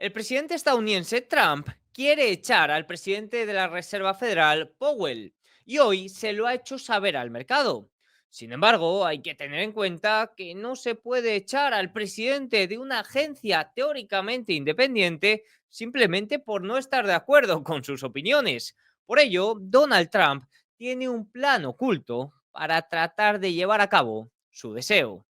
El presidente estadounidense Trump quiere echar al presidente de la Reserva Federal, Powell, y hoy se lo ha hecho saber al mercado. Sin embargo, hay que tener en cuenta que no se puede echar al presidente de una agencia teóricamente independiente simplemente por no estar de acuerdo con sus opiniones. Por ello, Donald Trump tiene un plan oculto para tratar de llevar a cabo su deseo.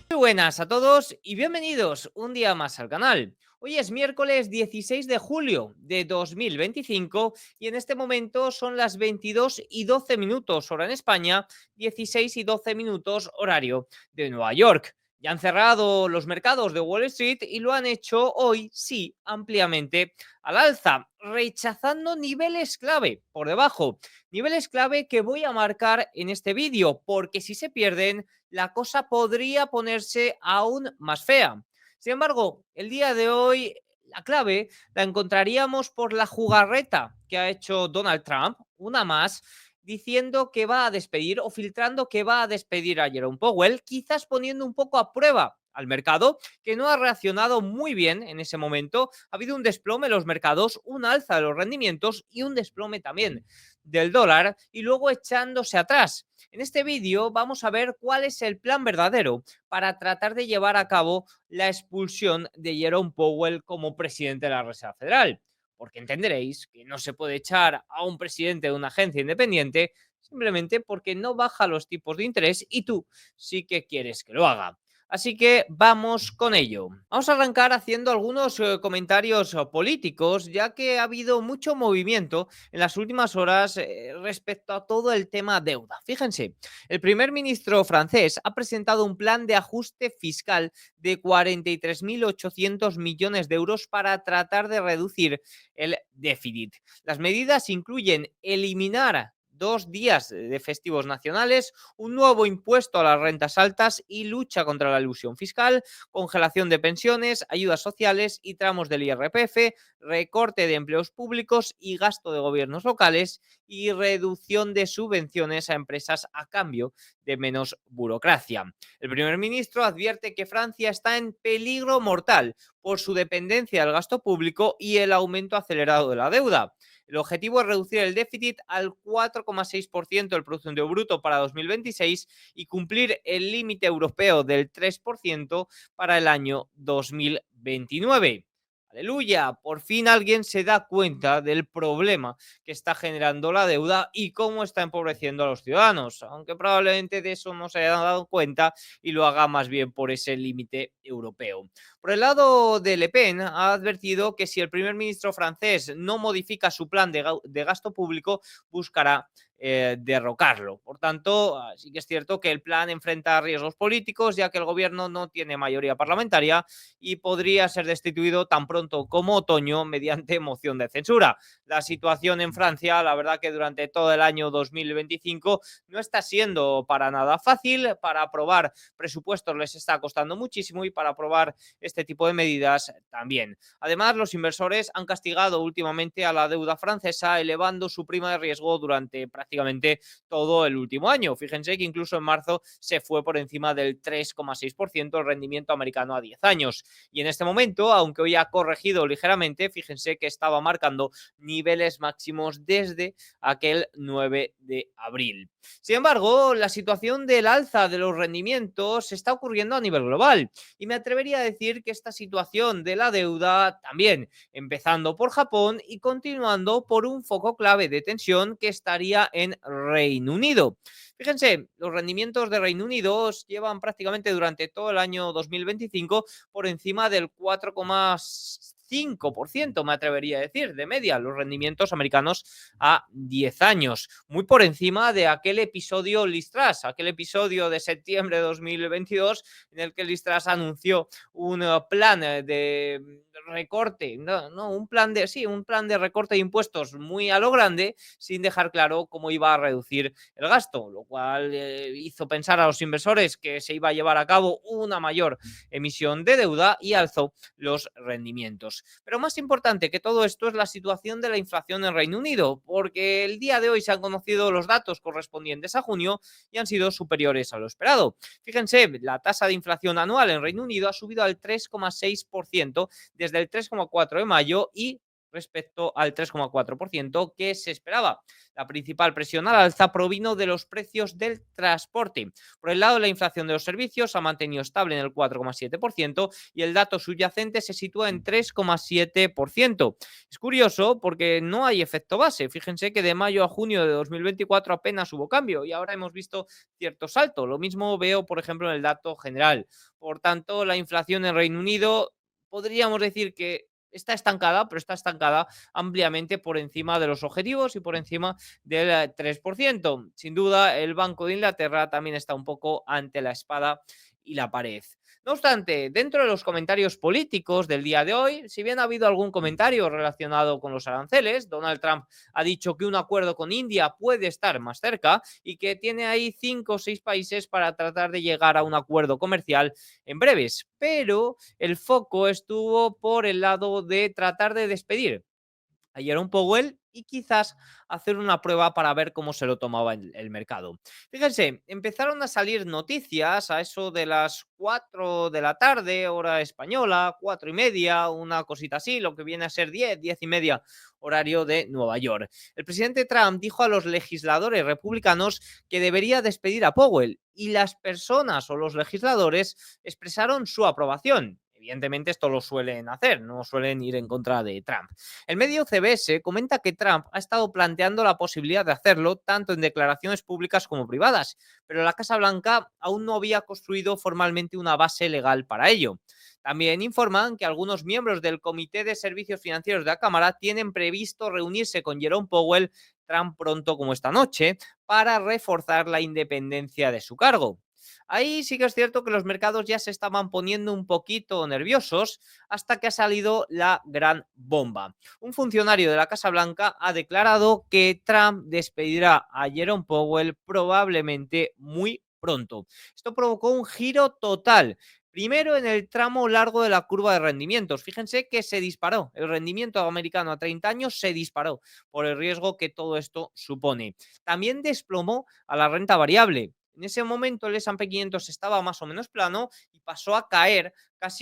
Muy buenas a todos y bienvenidos un día más al canal. Hoy es miércoles 16 de julio de 2025 y en este momento son las 22:12 hora en España, 16:12 horario de Nueva York. Ya han cerrado los mercados de Wall Street y lo han hecho hoy, sí, ampliamente al alza, rechazando niveles clave por debajo. Niveles clave que voy a marcar en este vídeo, porque si se pierden, la cosa podría ponerse aún más fea. Sin embargo, el día de hoy la clave la encontraríamos por la jugarreta que ha hecho Donald Trump, una más, diciendo que va a despedir o filtrando que va a despedir a Jerome Powell, quizás poniendo un poco a prueba al mercado, que no ha reaccionado muy bien en ese momento. Ha habido un desplome en los mercados, un alza de los rendimientos y un desplome también del dólar y luego echándose atrás. En este vídeo vamos a ver cuál es el plan verdadero para tratar de llevar a cabo la expulsión de Jerome Powell como presidente de la Reserva Federal. Porque entenderéis que no se puede echar a un presidente de una agencia independiente simplemente porque no baja los tipos de interés y tú sí que quieres que lo haga. Así que vamos con ello. Vamos a arrancar haciendo algunos comentarios políticos, ya que ha habido mucho movimiento en las últimas horas respecto a todo el tema deuda. Fíjense, el primer ministro francés ha presentado un plan de ajuste fiscal de 43.800 millones de euros para tratar de reducir el déficit. Las medidas incluyen eliminar 2 días de festivos nacionales, un nuevo impuesto a las rentas altas y lucha contra la elusión fiscal, congelación de pensiones, ayudas sociales y tramos del IRPF, recorte de empleos públicos y gasto de gobiernos locales y reducción de subvenciones a empresas a cambio de menos burocracia. El primer ministro advierte que Francia está en peligro mortal por su dependencia del gasto público y el aumento acelerado de la deuda. El objetivo es reducir el déficit al 4,6% del Producto Interior Bruto para 2026 y cumplir el límite europeo del 3% para el año 2029. Aleluya, por fin alguien se da cuenta del problema que está generando la deuda y cómo está empobreciendo a los ciudadanos, aunque probablemente de eso no se haya dado cuenta y lo haga más bien por ese límite europeo. Por el lado de Le Pen, ha advertido que si el primer ministro francés no modifica su plan de gasto público, buscará derrocarlo. Por tanto, sí que es cierto que el plan enfrenta riesgos políticos, ya que el gobierno no tiene mayoría parlamentaria y podría ser destituido tan pronto como otoño mediante moción de censura. La situación en Francia, la verdad que durante todo el año 2025 no está siendo para nada fácil. Para aprobar presupuestos les está costando muchísimo y para aprobar este tipo de medidas también. Además, los inversores han castigado últimamente a la deuda francesa, elevando su prima de riesgo durante prácticamente todo el último año. Fíjense que incluso en marzo se fue por encima del 3,6% el rendimiento americano a 10 años. Y en este momento, aunque hoy ha corregido ligeramente, fíjense que estaba marcando niveles máximos desde aquel 9 de abril. Sin embargo, la situación del alza de los rendimientos está ocurriendo a nivel global y me atrevería a decir que esta situación de la deuda también, empezando por Japón y continuando por un foco clave de tensión que estaría en Reino Unido. Fíjense, los rendimientos de Reino Unido llevan prácticamente durante todo el año 2025 por encima del 4,5%, me atrevería a decir, de media, los rendimientos americanos a 10 años, muy por encima de aquel episodio Liz Truss, aquel episodio de septiembre de 2022 en el que Liz Truss anunció un plan de recorte, un plan de recorte de impuestos muy a lo grande, sin dejar claro cómo iba a reducir el gasto, lo cual hizo pensar a los inversores que se iba a llevar a cabo una mayor emisión de deuda y alzó los rendimientos. datos. Pero más importante que todo esto es la situación de la inflación en Reino Unido, porque el día de hoy se han conocido los datos correspondientes a junio y han sido superiores a lo esperado. Fíjense, la tasa de inflación anual en Reino Unido ha subido al 3,6% desde el 3,4% de mayo y respecto al 3,4% que se esperaba. La principal presión al alza provino de los precios del transporte. Por el lado de la inflación de los servicios se ha mantenido estable en el 4,7% y el dato subyacente se sitúa en 3,7%. Es curioso porque no hay efecto base. Fíjense que de mayo a junio de 2024 apenas hubo cambio y ahora hemos visto cierto salto. Lo mismo veo, por ejemplo, en el dato general. Por tanto, la inflación en Reino Unido podríamos decir que está estancada, pero está estancada ampliamente por encima de los objetivos y por encima del 3%. Sin duda, el Banco de Inglaterra también está un poco ante la espada y la pared. No obstante, dentro de los comentarios políticos del día de hoy, si bien ha habido algún comentario relacionado con los aranceles, Donald Trump ha dicho que un acuerdo con India puede estar más cerca y que tiene ahí 5 o 6 países para tratar de llegar a un acuerdo comercial en breves, pero el foco estuvo por el lado de tratar de despedir a Jerome Powell y quizás hacer una prueba para ver cómo se lo tomaba el mercado. Fíjense, empezaron a salir noticias a eso de las 4 de la tarde, hora española, 4:30, una cosita así, lo que viene a ser 10:30, horario de Nueva York. El presidente Trump dijo a los legisladores republicanos que debería despedir a Powell y las personas o los legisladores expresaron su aprobación. Evidentemente esto lo suelen hacer, no suelen ir en contra de Trump. El medio CBS comenta que Trump ha estado planteando la posibilidad de hacerlo tanto en declaraciones públicas como privadas, pero la Casa Blanca aún no había construido formalmente una base legal para ello. También informan que algunos miembros del Comité de Servicios Financieros de la Cámara tienen previsto reunirse con Jerome Powell tan pronto como esta noche para reforzar la independencia de su cargo. Ahí sí que es cierto que los mercados ya se estaban poniendo un poquito nerviosos hasta que ha salido la gran bomba. Un funcionario de la Casa Blanca ha declarado que Trump despedirá a Jerome Powell probablemente muy pronto. Esto provocó un giro total. Primero en el tramo largo de la curva de rendimientos. Fíjense que se disparó. El rendimiento americano a 30 años se disparó por el riesgo que todo esto supone. También desplomó a la renta variable. En ese momento el S&P 500 estaba más o menos plano y pasó a caer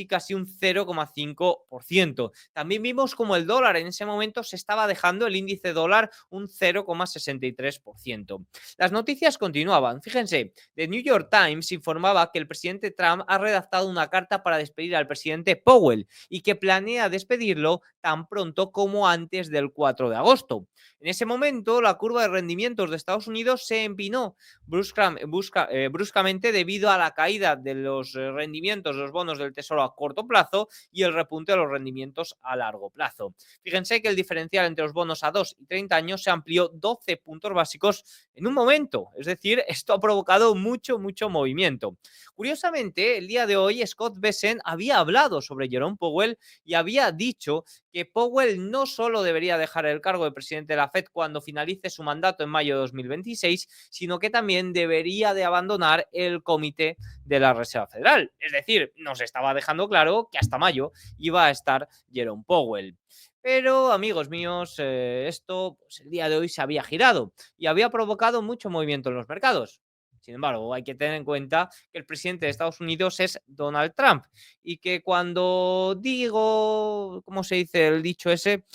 casi un 0,5%. También vimos como el dólar en ese momento se estaba dejando el índice dólar un 0,63%. Las noticias continuaban. Fíjense, The New York Times informaba que el presidente Trump ha redactado una carta para despedir al presidente Powell y que planea despedirlo tan pronto como antes del 4 de agosto. En ese momento, la curva de rendimientos de Estados Unidos se empinó bruscamente debido a la caída de los rendimientos de los bonos del Tesoro a corto plazo y el repunte de los rendimientos a largo plazo. Fíjense que el diferencial entre los bonos a 2 y 30 años se amplió 12 puntos básicos en un momento. Es decir, esto ha provocado mucho movimiento. Curiosamente, el día de hoy Scott Bessent había hablado sobre Jerome Powell y había dicho que Powell no solo debería dejar el cargo de presidente de la Fed cuando finalice su mandato en mayo de 2026, sino que también debería de abandonar el comité de la Reserva Federal. Es decir, nos estaba dejando claro que hasta mayo iba a estar Jerome Powell. Pero, amigos míos, esto pues, el día de hoy se había girado y había provocado mucho movimiento en los mercados. Sin embargo, hay que tener en cuenta que el presidente de Estados Unidos es Donald Trump y que cuando digo, ¿cómo se dice el dicho ese?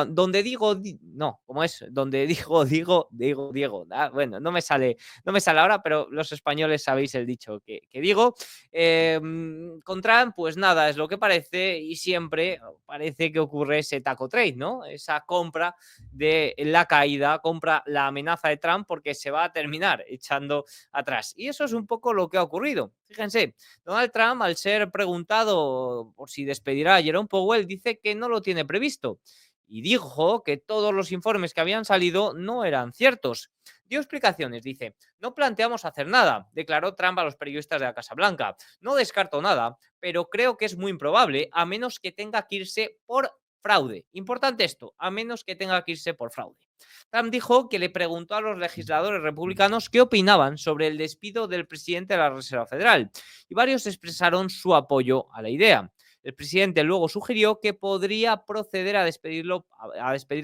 Donde digo, no, ¿cómo es? Donde digo. Bueno, no me sale ahora, pero los españoles sabéis el dicho que digo. Con Trump, pues nada, es lo que parece y siempre parece que ocurre ese taco trade, ¿no? Esa compra de la caída, compra la amenaza de Trump porque se va a terminar echando atrás. Y eso es un poco lo que ha ocurrido. Fíjense, Donald Trump, al ser preguntado por si despedirá a Jerome Powell, dice que no lo tiene previsto y dijo que todos los informes que habían salido no eran ciertos. Dio explicaciones, dice, no planteamos hacer nada, declaró Trump a los periodistas de la Casa Blanca. No descarto nada, pero creo que es muy improbable, a menos que tenga que irse por fraude. Importante esto, a menos que tenga que irse por fraude. Trump dijo que le preguntó a los legisladores republicanos qué opinaban sobre el despido del presidente de la Reserva Federal y varios expresaron su apoyo a la idea. El presidente luego sugirió que podría proceder a despedir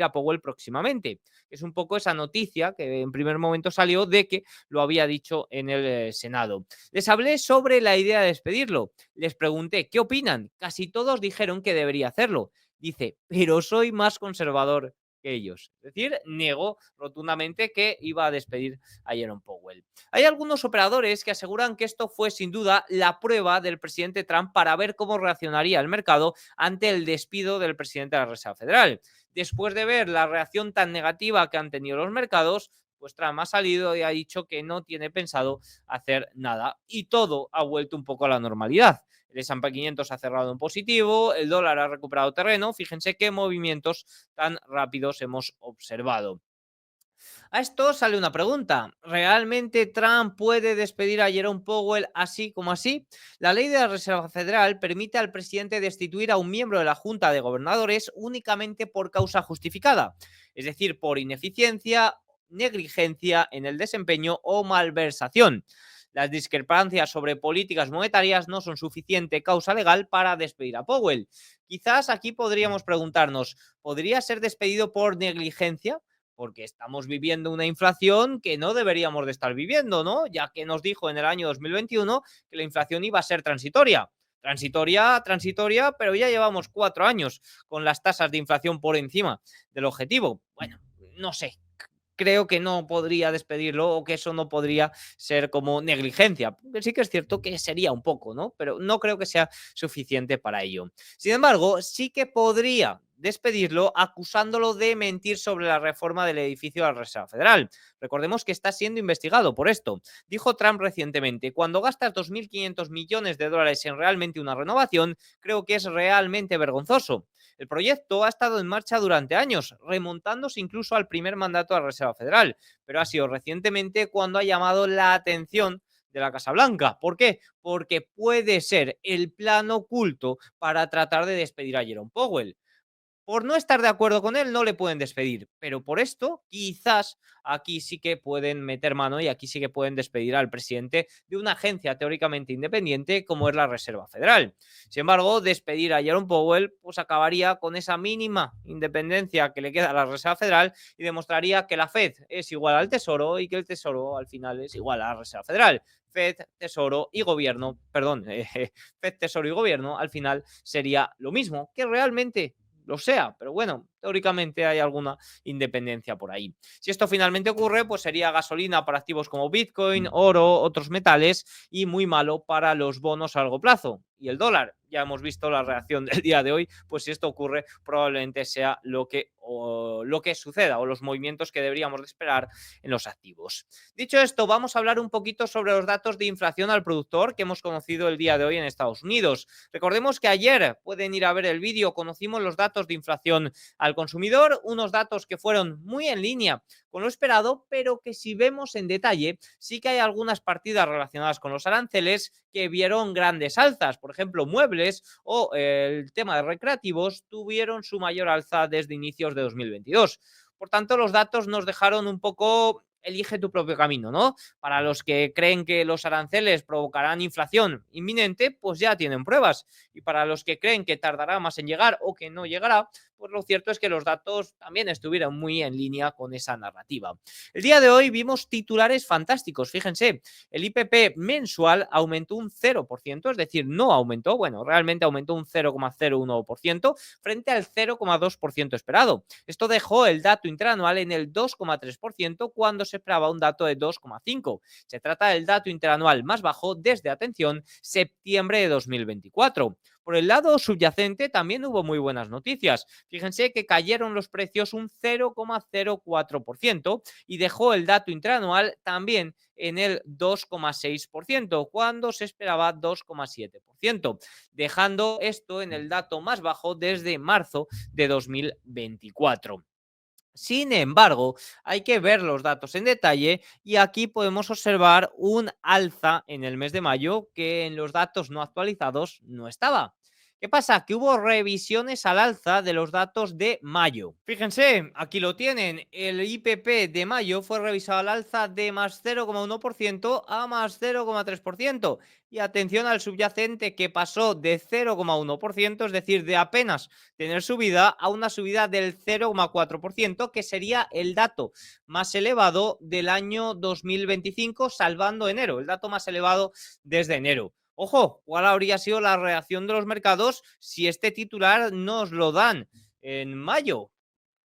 a Powell próximamente. Es un poco esa noticia que en primer momento salió de que lo había dicho en el Senado. Les hablé sobre la idea de despedirlo. Les pregunté qué opinan. Casi todos dijeron que debería hacerlo. Dice, pero soy más conservador que ellos. Es decir, negó rotundamente que iba a despedir a Jerome Powell. Hay algunos operadores que aseguran que esto fue sin duda la prueba del presidente Trump para ver cómo reaccionaría el mercado ante el despido del presidente de la Reserva Federal. Después de ver la reacción tan negativa que han tenido los mercados, pues Trump ha salido y ha dicho que no tiene pensado hacer nada y todo ha vuelto un poco a la normalidad. El S&P 500 ha cerrado en positivo, el dólar ha recuperado terreno. Fíjense qué movimientos tan rápidos hemos observado. A esto sale una pregunta. ¿Realmente Trump puede despedir a Jerome Powell así como así? La ley de la Reserva Federal permite al presidente destituir a un miembro de la Junta de Gobernadores únicamente por causa justificada, es decir, por ineficiencia, negligencia en el desempeño o malversación. Las discrepancias sobre políticas monetarias no son suficiente causa legal para despedir a Powell. Quizás aquí podríamos preguntarnos, ¿podría ser despedido por negligencia? Porque estamos viviendo una inflación que no deberíamos de estar viviendo, ¿no? Ya que nos dijo en el año 2021 que la inflación iba a ser transitoria. Transitoria, pero ya llevamos 4 años con las tasas de inflación por encima del objetivo. Bueno, no sé, creo que no podría despedirlo o que eso no podría ser como negligencia. Sí que es cierto que sería un poco, ¿no? Pero no creo que sea suficiente para ello. Sin embargo, sí que podría despedirlo acusándolo de mentir sobre la reforma del edificio de la Reserva Federal. Recordemos que está siendo investigado por esto. Dijo Trump recientemente, cuando gastas 2.500 millones de dólares en realmente una renovación, creo que es realmente vergonzoso. El proyecto ha estado en marcha durante años, remontándose incluso al primer mandato de la Reserva Federal, pero ha sido recientemente cuando ha llamado la atención de la Casa Blanca. ¿Por qué? Porque puede ser el plan oculto para tratar de despedir a Jerome Powell. Por no estar de acuerdo con él, no le pueden despedir, pero por esto, quizás aquí sí que pueden meter mano y aquí sí que pueden despedir al presidente de una agencia teóricamente independiente como es la Reserva Federal. Sin embargo, despedir a Jerome Powell pues acabaría con esa mínima independencia que le queda a la Reserva Federal y demostraría que la Fed es igual al Tesoro y que el Tesoro al final es igual a la Reserva Federal. Fed, Tesoro y Gobierno, perdón, Fed, Tesoro y Gobierno al final sería lo mismo, que realmente lo sea, pero bueno, teóricamente hay alguna independencia por ahí. Si esto finalmente ocurre, pues sería gasolina para activos como Bitcoin, oro, otros metales y muy malo para los bonos a largo plazo. Y el dólar, ya hemos visto la reacción del día de hoy, pues si esto ocurre, probablemente sea lo que suceda o los movimientos que deberíamos de esperar en los activos. Dicho esto, vamos a hablar un poquito sobre los datos de inflación al productor que hemos conocido el día de hoy en Estados Unidos. Recordemos que ayer, pueden ir a ver el vídeo, conocimos los datos de inflación al consumidor, unos datos que fueron muy en línea con lo esperado, pero que si vemos en detalle, sí que hay algunas partidas relacionadas con los aranceles que vieron grandes alzas. Por ejemplo, muebles o el tema de recreativos tuvieron su mayor alza desde inicios de 2022. Por tanto, los datos nos dejaron un poco elige tu propio camino, ¿no? Para los que creen que los aranceles provocarán inflación inminente, pues ya tienen pruebas. Y para los que creen que tardará más en llegar o que no llegará, pues lo cierto es que los datos también estuvieron muy en línea con esa narrativa. El día de hoy vimos titulares fantásticos, fíjense, el IPP mensual aumentó un 0%, es decir, no aumentó, bueno, realmente aumentó un 0,01% frente al 0,2% esperado. Esto dejó el dato interanual en el 2,3% cuando se esperaba un dato de 2,5%. Se trata del dato interanual más bajo desde, atención, septiembre de 2024. Por el lado subyacente también hubo muy buenas noticias. Fíjense que cayeron los precios un 0,04% y dejó el dato interanual también en el 2,6% cuando se esperaba 2,7%, dejando esto en el dato más bajo desde marzo de 2024. Sin embargo, hay que ver los datos en detalle y aquí podemos observar un alza en el mes de mayo que en los datos no actualizados no estaba. ¿Qué pasa? Que hubo revisiones al alza de los datos de mayo. Fíjense, aquí lo tienen. El IPP de mayo fue revisado al alza de más 0,1% a más 0,3%. Y atención al subyacente que pasó de 0,1%, es decir, de apenas tener subida, a una subida del 0,4%, que sería el dato más elevado del año 2025, salvando enero, el dato más elevado desde enero. Ojo, ¿cuál habría sido la reacción de los mercados si este titular nos lo dan en mayo?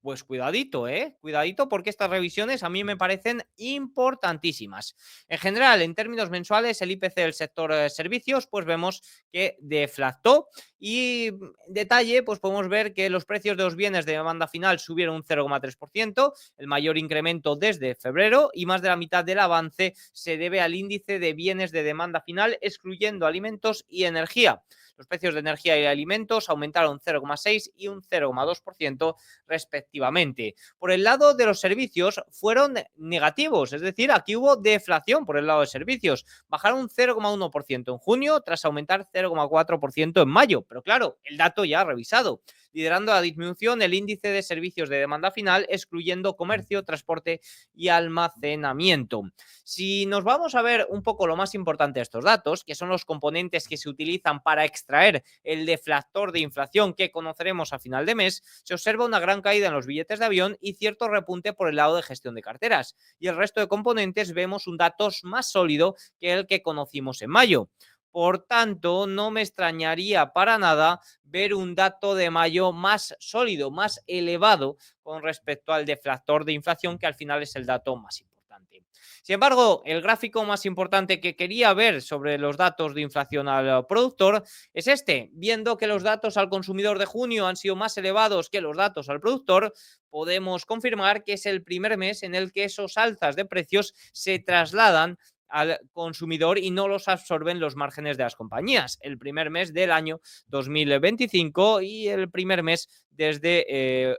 Pues cuidadito, cuidadito, porque estas revisiones a mí me parecen importantísimas. En general, en términos mensuales, el IPC del sector servicios, pues vemos que deflactó y en detalle, pues podemos ver que los precios de los bienes de demanda final subieron un 0,3%, el mayor incremento desde febrero, y más de la mitad del avance se debe al índice de bienes de demanda final, excluyendo alimentos y energía. Los precios de energía y alimentos aumentaron un 0,6 y un 0,2% respectivamente. Por el lado de los servicios fueron negativos, es decir, aquí hubo deflación por el lado de servicios. Bajaron un 0,1% en junio tras aumentar 0,4% en mayo, pero claro, el dato ya revisado. Liderando la disminución el índice de servicios de demanda final, excluyendo comercio, transporte y almacenamiento. Si nos vamos a ver un poco lo más importante de estos datos, que son los componentes que se utilizan para extraer el deflactor de inflación que conoceremos a final de mes, se observa una gran caída en los billetes de avión y cierto repunte por el lado de gestión de carteras. Y el resto de componentes vemos un dato más sólido que el que conocimos en mayo. Por tanto, no me extrañaría para nada ver un dato de mayo más sólido, más elevado con respecto al deflactor de inflación, que al final es el dato más importante. Sin embargo, el gráfico más importante que quería ver sobre los datos de inflación al productor es este. Viendo que los datos al consumidor de junio han sido más elevados que los datos al productor, podemos confirmar que es el primer mes en el que esos alzas de precios se trasladan al consumidor y no los absorben los márgenes de las compañías. El primer mes del año 2025 y el primer mes desde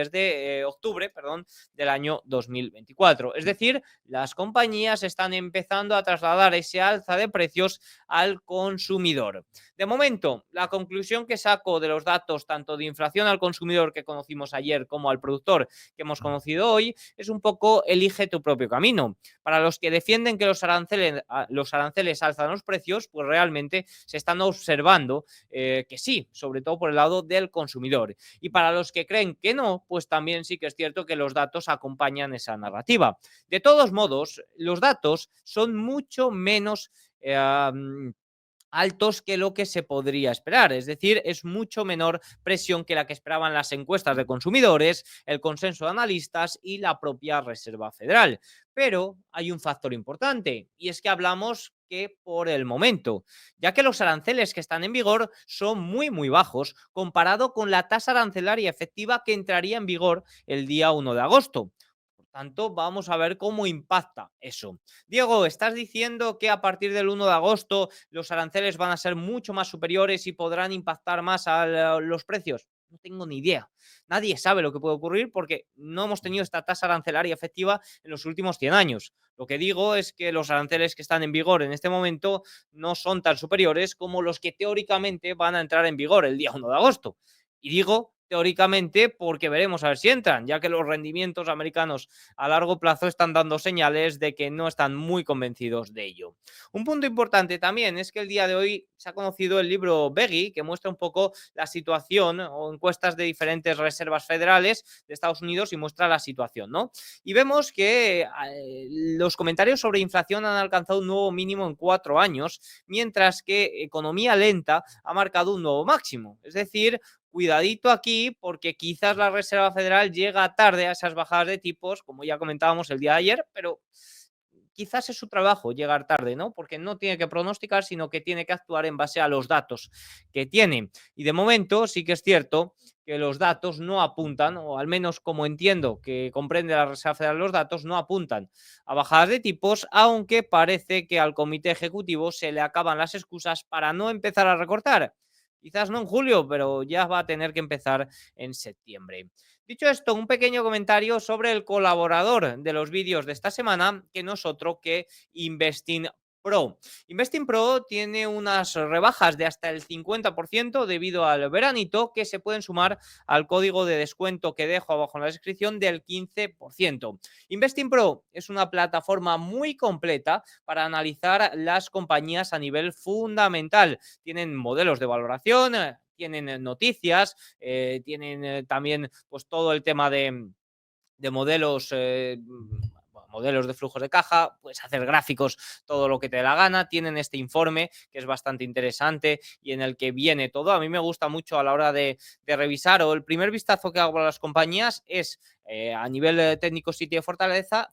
desde octubre, perdón, del año 2024. Es decir, las compañías están empezando a trasladar ese alza de precios al consumidor. De momento, la conclusión que saco de los datos tanto de inflación al consumidor que conocimos ayer como al productor que hemos conocido hoy es un poco elige tu propio camino. Para los que defienden que los aranceles alzan los precios, pues realmente se están observando que sí, sobre todo por el lado del consumidor. Y para los que creen que no, pues también sí que es cierto que los datos acompañan esa narrativa. De todos modos, los datos son mucho menos altos que lo que se podría esperar. Es decir, es mucho menor presión que la que esperaban las encuestas de consumidores, el consenso de analistas y la propia Reserva Federal. Pero hay un factor importante y es que hablamos que por el momento, ya que los aranceles que están en vigor son muy bajos comparado con la tasa arancelaria efectiva que entraría en vigor el día 1 de agosto. Por tanto, vamos a ver cómo impacta eso. Diego, ¿estás diciendo que a partir del 1 de agosto los aranceles van a ser mucho más superiores y podrán impactar más a los precios? No tengo ni idea. Nadie sabe lo que puede ocurrir porque no hemos tenido esta tasa arancelaria efectiva en los últimos 100 años. Lo que digo es que los aranceles que están en vigor en este momento no son tan superiores como los que teóricamente van a entrar en vigor el día 1 de agosto. Y digo teóricamente porque veremos a ver si entran, ya que los rendimientos americanos a largo plazo están dando señales de que no están muy convencidos de ello. Un punto importante también es que el día de hoy se ha conocido el libro Beggy, que muestra un poco la situación o encuestas de diferentes reservas federales de Estados Unidos y muestra la situación, ¿no? Y vemos que los comentarios sobre inflación han alcanzado un nuevo mínimo en 4 años, mientras que economía lenta ha marcado un nuevo máximo. Es decir, cuidadito aquí porque quizás la Reserva Federal llega tarde a esas bajadas de tipos, como ya comentábamos el día de ayer, pero quizás es su trabajo llegar tarde, ¿no? Porque no tiene que pronosticar, sino que tiene que actuar en base a los datos que tiene. Y de momento sí que es cierto que los datos no apuntan, o al menos como entiendo que comprende la Reserva Federal, los datos no apuntan a bajadas de tipos, aunque parece que al comité ejecutivo se le acaban las excusas para no empezar a recortar. Quizás no en julio, pero ya va a tener que empezar en septiembre. Dicho esto, un pequeño comentario sobre el colaborador de los vídeos de esta semana, que no es otro que Investing Pro. Investing Pro tiene unas rebajas de hasta el 50% debido al veranito que se pueden sumar al código de descuento que dejo abajo en la descripción del 15%. Investing Pro es una plataforma muy completa para analizar las compañías a nivel fundamental. Tienen modelos de valoración, tienen noticias, tienen también pues todo el tema de modelos, modelos de flujos de caja, puedes hacer gráficos, todo lo que te dé la gana. Tienen este informe que es bastante interesante y en el que viene todo. A mí me gusta mucho a la hora de revisar, o el primer vistazo que hago a las compañías es a nivel técnico si tiene fortaleza,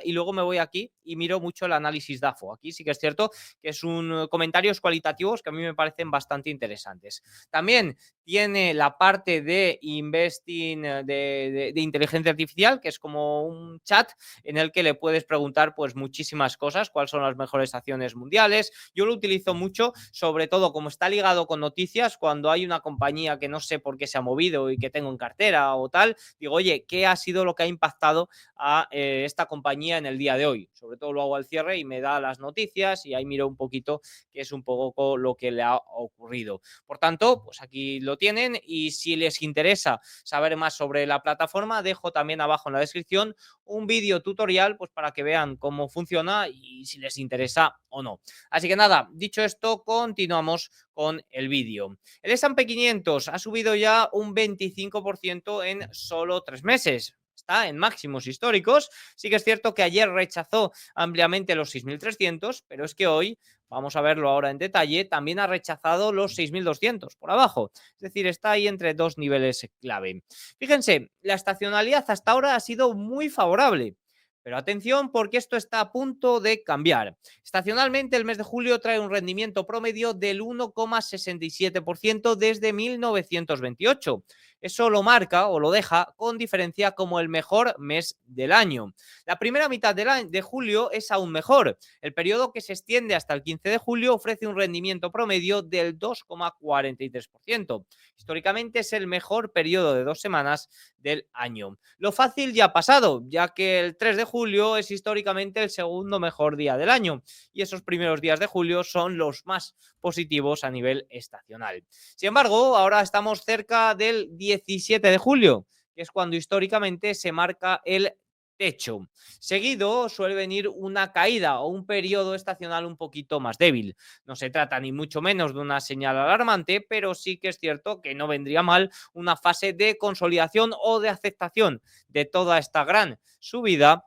y luego me voy aquí y miro mucho el análisis DAFO. Aquí sí que es cierto que es un comentarios cualitativos que a mí me parecen bastante interesantes. También tiene la parte de investing de inteligencia artificial, que es como un chat en el que le puedes preguntar pues muchísimas cosas, cuáles son las mejores acciones mundiales. Yo lo utilizo mucho, sobre todo como está ligado con noticias, cuando hay una compañía que no sé por qué se ha movido y que tengo en cartera o tal, digo, oye, ¿qué ha sido lo que ha impactado a esta compañía en el día de hoy? Sobre todo lo hago al cierre y me da las noticias y ahí miro un poquito qué es un poco lo que le ha ocurrido. Por tanto, pues aquí lo tienen, y si les interesa saber más sobre la plataforma, dejo también abajo en la descripción un vídeo tutorial pues para que vean cómo funciona y si les interesa o no. Así que nada, dicho esto, continuamos con el vídeo. El S&P 500 ha subido ya un 25% en solo 3 meses. Está en máximos históricos. Sí que es cierto que ayer rechazó ampliamente los 6.300, pero es que hoy, vamos a verlo ahora en detalle, también ha rechazado los 6.200 por abajo. Es decir, está ahí entre dos niveles clave. Fíjense, la estacionalidad hasta ahora ha sido muy favorable. Pero atención, porque esto está a punto de cambiar. Estacionalmente, el mes de julio trae un rendimiento promedio del 1,67% desde 1928. Eso lo marca o lo deja con diferencia como el mejor mes del año. La primera mitad de julio es aún mejor. El periodo, que se extiende hasta el 15 de julio, ofrece un rendimiento promedio del 2,43%. Históricamente es el mejor periodo de 2 semanas del año. Lo fácil ya ha pasado, ya que el 3 de julio es históricamente el segundo mejor día del año, y esos primeros días de julio son los más positivos a nivel estacional. Sin embargo, ahora estamos cerca del 17 de julio, que es cuando históricamente se marca el techo. Seguido suele venir una caída o un periodo estacional un poquito más débil. No se trata ni mucho menos de una señal alarmante, pero sí que es cierto que no vendría mal una fase de consolidación o de aceptación de toda esta gran subida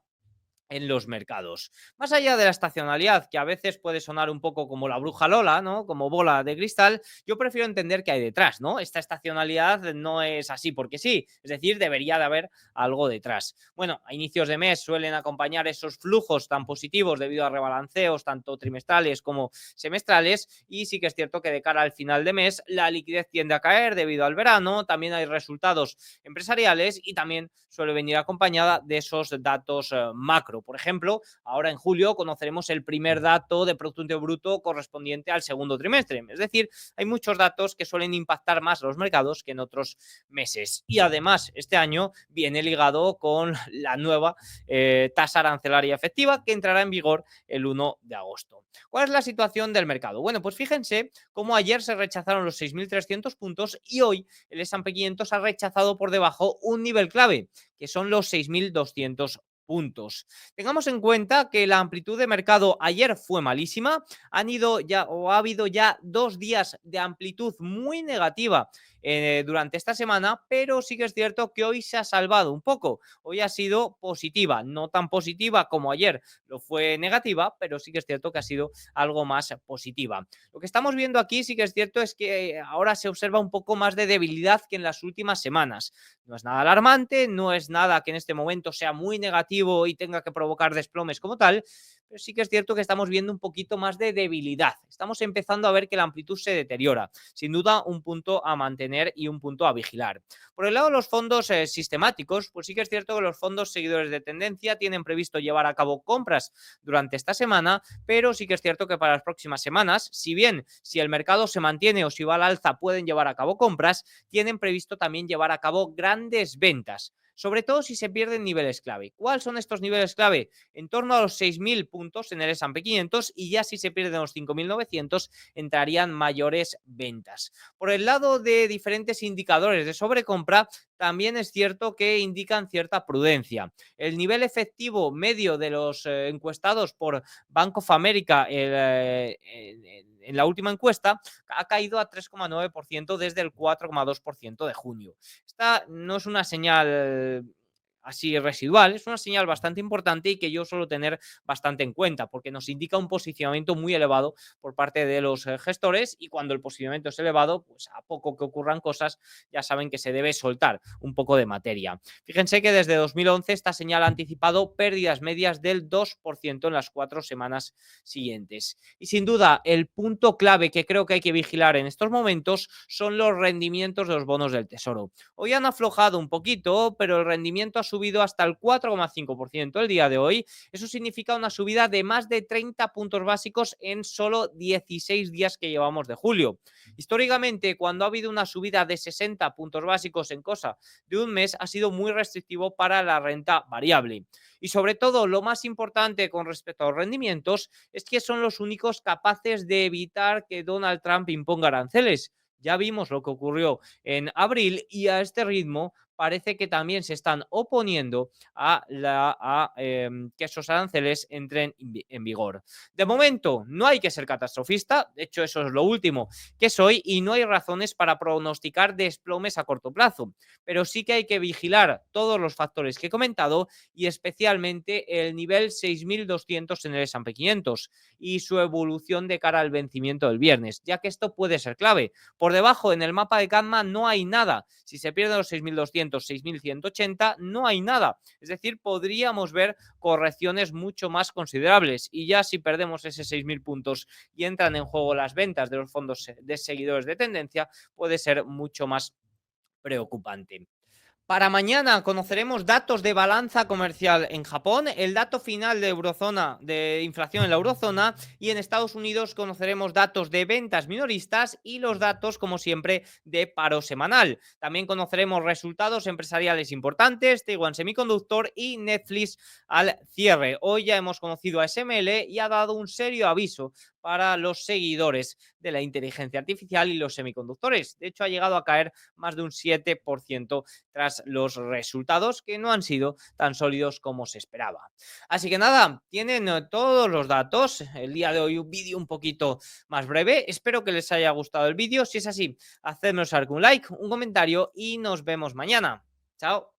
en los mercados. Más allá de la estacionalidad, que a veces puede sonar un poco como la bruja Lola, ¿no? Como bola de cristal, yo prefiero entender qué hay detrás, ¿no? Esta estacionalidad no es así porque sí, es decir, debería de haber algo detrás. Bueno, a inicios de mes suelen acompañar esos flujos tan positivos debido a rebalanceos tanto trimestrales como semestrales, y sí que es cierto que de cara al final de mes la liquidez tiende a caer debido al verano, también hay resultados empresariales y también suele venir acompañada de esos datos macro. Por ejemplo, ahora en julio conoceremos el primer dato de Producto Interior Bruto correspondiente al segundo trimestre. Es decir, hay muchos datos que suelen impactar más a los mercados que en otros meses. Y además, este año viene ligado con la nueva tasa arancelaria efectiva que entrará en vigor el 1 de agosto. ¿Cuál es la situación del mercado? Bueno, pues fíjense cómo ayer se rechazaron los 6.300 puntos y hoy el S&P 500 ha rechazado por debajo un nivel clave, que son los 6.200 puntos. Tengamos en cuenta que la amplitud de mercado ayer fue malísima. Ha habido ya 2 días de amplitud muy negativa durante esta semana, pero sí que es cierto que hoy se ha salvado un poco. Hoy ha sido positiva, no tan positiva como ayer lo fue negativa, pero sí que es cierto que ha sido algo más positiva. Lo que estamos viendo aquí sí que es cierto es que ahora se observa un poco más de debilidad que en las últimas semanas. No es nada alarmante, no es nada que en este momento sea muy negativo y tenga que provocar desplomes como tal, pero sí que es cierto que estamos viendo un poquito más de debilidad. Estamos empezando a ver que la amplitud se deteriora. Sin duda, un punto a mantener y un punto a vigilar. Por el lado de los fondos sistemáticos, pues sí que es cierto que los fondos seguidores de tendencia tienen previsto llevar a cabo compras durante esta semana, pero sí que es cierto que para las próximas semanas, si el mercado se mantiene o si va al alza pueden llevar a cabo compras, tienen previsto también llevar a cabo grandes ventas. sobre todo si se pierden niveles clave. ¿Cuáles son estos niveles clave? En torno a los 6.000 puntos en el S&P 500 y ya si se pierden los 5.900 entrarían mayores ventas. Por el lado de diferentes indicadores de sobrecompra, también es cierto que indican cierta prudencia. El nivel efectivo medio de los encuestados por Bank of America en la última encuesta ha caído a 3,9% desde el 4,2% de junio. Esta no es una señal así residual, es una señal bastante importante y que yo suelo tener bastante en cuenta porque nos indica un posicionamiento muy elevado por parte de los gestores y cuando el posicionamiento es elevado, pues a poco que ocurran cosas ya saben que se debe soltar un poco de materia. Fíjense que desde 2011 esta señal ha anticipado pérdidas medias del 2% en las 4 semanas siguientes. Y sin duda, el punto clave que creo que hay que vigilar en estos momentos son los rendimientos de los bonos del Tesoro. Hoy han aflojado un poquito, pero el rendimiento ha subido hasta el 4,5% el día de hoy. Eso significa una subida de más de 30 puntos básicos en solo 16 días que llevamos de julio. Históricamente, cuando ha habido una subida de 60 puntos básicos en cosa de un mes, ha sido muy restrictivo para la renta variable. Y sobre todo, lo más importante con respecto a los rendimientos es que son los únicos capaces de evitar que Donald Trump imponga aranceles. Ya vimos lo que ocurrió en abril y a este ritmo parece que también se están oponiendo a que esos aranceles entren en vigor. De momento, no hay que ser catastrofista, de hecho eso es lo último que soy y no hay razones para pronosticar desplomes a corto plazo, pero sí que hay que vigilar todos los factores que he comentado y especialmente el nivel 6.200 en el S&P 500 y su evolución de cara al vencimiento del viernes, ya que esto puede ser clave. Por debajo, en el mapa de Kanma no hay nada. Si se pierden los 6.200, 6.180, no hay nada. Es decir, podríamos ver correcciones mucho más considerables. Y ya si perdemos esos 6.000 puntos y entran en juego las ventas de los fondos de seguidores de tendencia, puede ser mucho más preocupante. Para mañana conoceremos datos de balanza comercial en Japón, el dato final de eurozona, de inflación en la eurozona y en Estados Unidos conoceremos datos de ventas minoristas y los datos, como siempre, de paro semanal. También conoceremos resultados empresariales importantes, Taiwan Semiconductor y Netflix al cierre. Hoy ya hemos conocido a SML y ha dado un serio aviso para los seguidores de la inteligencia artificial y los semiconductores. De hecho, ha llegado a caer más de un 7% tras los resultados que no han sido tan sólidos como se esperaba. Así que nada, tienen todos los datos. El día de hoy un vídeo un poquito más breve. Espero que les haya gustado el vídeo. Si es así, hacednos un like, un comentario y nos vemos mañana. Chao.